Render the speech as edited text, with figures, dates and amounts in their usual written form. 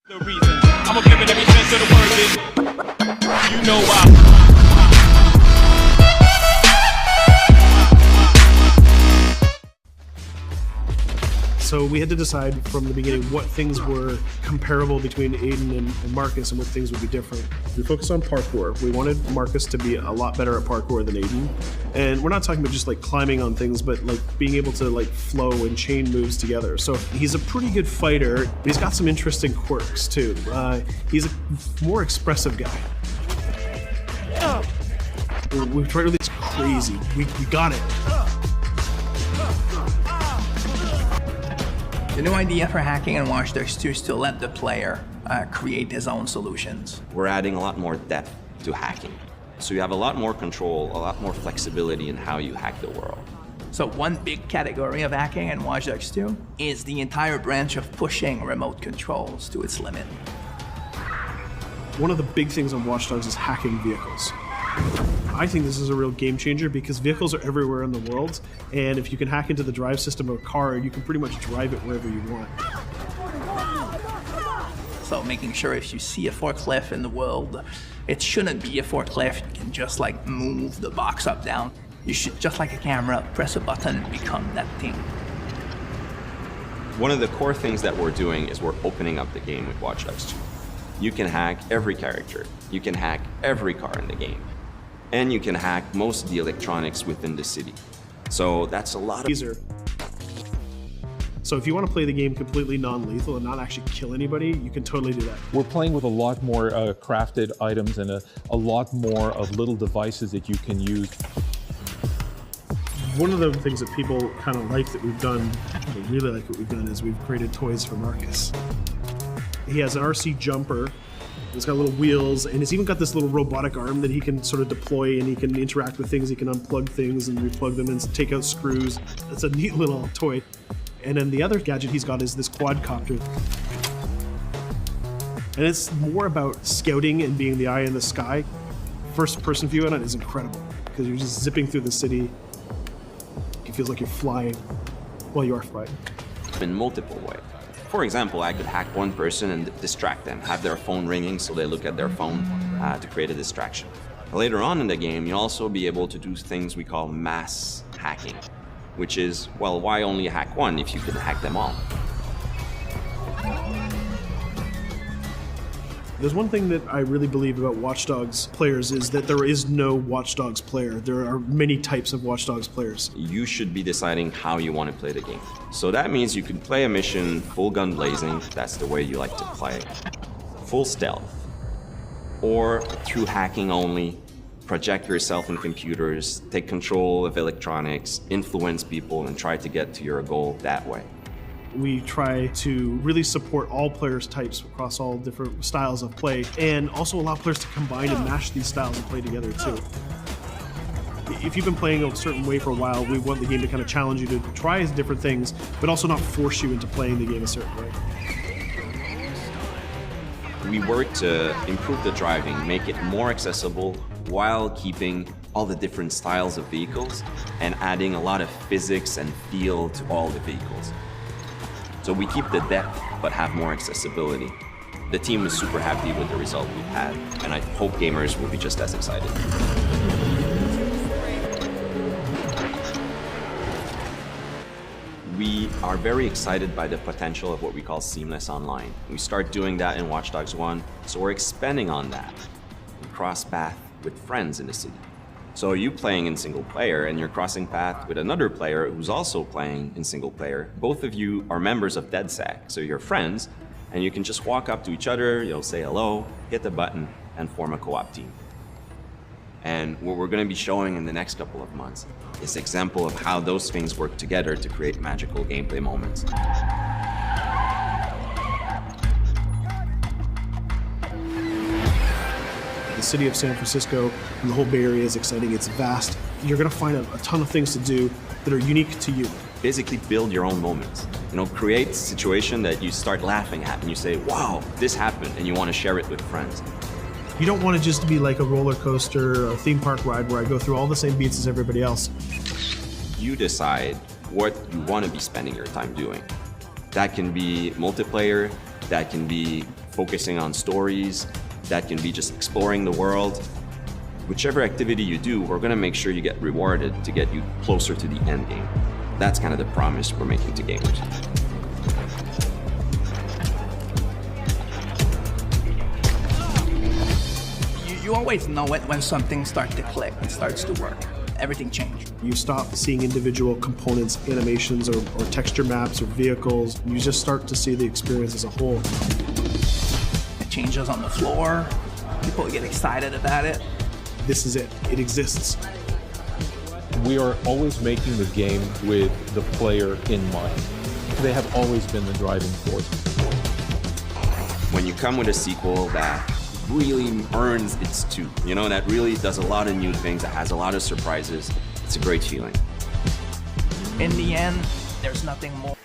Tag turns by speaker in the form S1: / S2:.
S1: The reason I'm give it every sense of the word is, you know why.
S2: So we had to decide from the beginning what things were comparable between Aiden and Marcus and what things would be different. We focused on parkour. We wanted Marcus to be a lot better at parkour than Aiden. And we're not talking about just like climbing on things, but like being able to like flow and chain moves together. So he's a pretty good fighter, but he's got some interesting quirks too. He's a more expressive guy. We've tried really crazy. We got it.
S3: The new idea for hacking in Watch Dogs 2 is to let the player create his own solutions.
S4: We're adding a lot more depth to hacking. So you have a lot more control, a lot more flexibility in how you hack the world.
S3: So one big category of hacking in Watch Dogs 2 is the entire branch of pushing remote controls to its limit.
S2: One of the big things on Watch Dogs is hacking vehicles. I think this is a real game changer because vehicles are everywhere in the world, and if you can hack into the drive system of a car, you can pretty much drive it wherever you want.
S3: So making sure if you see a forklift in the world, it shouldn't be a forklift. You can just like move the box up, down. You should, just like a camera, press a button and become that thing.
S4: One of the core things that we're doing is we're opening up the game with Watch Dogs 2. You can hack every character. You can hack every car in the game. And you can hack most of the electronics within the city. So that's a lot of
S2: easier. So if you want to play the game completely non-lethal and not actually kill anybody, you can totally do that.
S5: We're playing with a lot more crafted items and a lot more of little devices that you can use.
S2: One of the things that people kind of like that we've done, they really like what we've done, is we've created toys for Marcus. He has an RC jumper. It's got little wheels, and it's even got this little robotic arm that he can sort of deploy, and he can interact with things. He can unplug things and replug them and take out screws. It's a neat little toy. And then the other gadget he's got is this quadcopter. And it's more about scouting and being the eye in the sky. First person view on it is incredible because you're just zipping through the city. It feels like you're flying. Well, you are flying.
S4: in multiple ways. For example, I could hack one person and distract them, have their phone ringing so they look at their phone to create a distraction. Later on in the game, you'll also be able to do things we call mass hacking, which is, well, why only hack one if you can hack them all?
S2: There's one thing that I really believe about Watch Dogs players is that there is no Watch Dogs player. There are many types of Watch Dogs players.
S4: You should be deciding how you want to play the game. So that means you can play a mission full gun blazing, that's the way you like to play, full stealth, or through hacking only, project yourself in computers, take control of electronics, influence people, and try to get to your goal that way.
S2: We try to really support all players' types across all different styles of play, and also allow players to combine and mash these styles and play together too. If you've been playing a certain way for a while, we want the game to kind of challenge you to try different things, but also not force you into playing the game a certain way.
S4: We work to improve the driving, make it more accessible while keeping all the different styles of vehicles and adding a lot of physics and feel to all the vehicles. So we keep the depth, but have more accessibility. The team is super happy with the result we've had, and I hope gamers will be just as excited. We are very excited by the potential of what we call seamless online. We start doing that in Watch Dogs 1, so we're expanding on that. We cross path with friends in the city. So you playing in single player and you're crossing path with another player who's also playing in single player. Both of you are members of DedSec, so you're friends, and you can just walk up to each other, you'll say hello, hit the button, and form a co-op team. And what we're going to be showing in the next couple of months is an example of how those things work together to create magical gameplay moments.
S2: The city of San Francisco and the whole Bay Area is exciting. It's vast. You're going to find a ton of things to do that are unique to you.
S4: Basically build your own moments. You know, create a situation that you start laughing at and you say, wow, this happened, and you want to share it with friends.
S2: You don't want to just be like a roller coaster or a theme park ride where I go through all the same beats as everybody else.
S4: You decide what you want to be spending your time doing. That can be multiplayer, that can be focusing on stories, that can be just exploring the world. Whichever activity you do, we're going to make sure you get rewarded to get you closer to the end game. That's kind of the promise we're making to gamers.
S3: You always know it when something starts to click, it starts to work. Everything changed.
S2: You stop seeing individual components, animations, or texture maps, or vehicles. You just start to see the experience as a whole.
S3: It changes on the floor. People get excited about it.
S2: This is it. It exists.
S5: We are always making the game with the player in mind. They have always been the driving force.
S4: When you come with a sequel that really earns its due, you know, that really does a lot of new things, that has a lot of surprises, it's a great feeling.
S3: In the end, there's nothing more.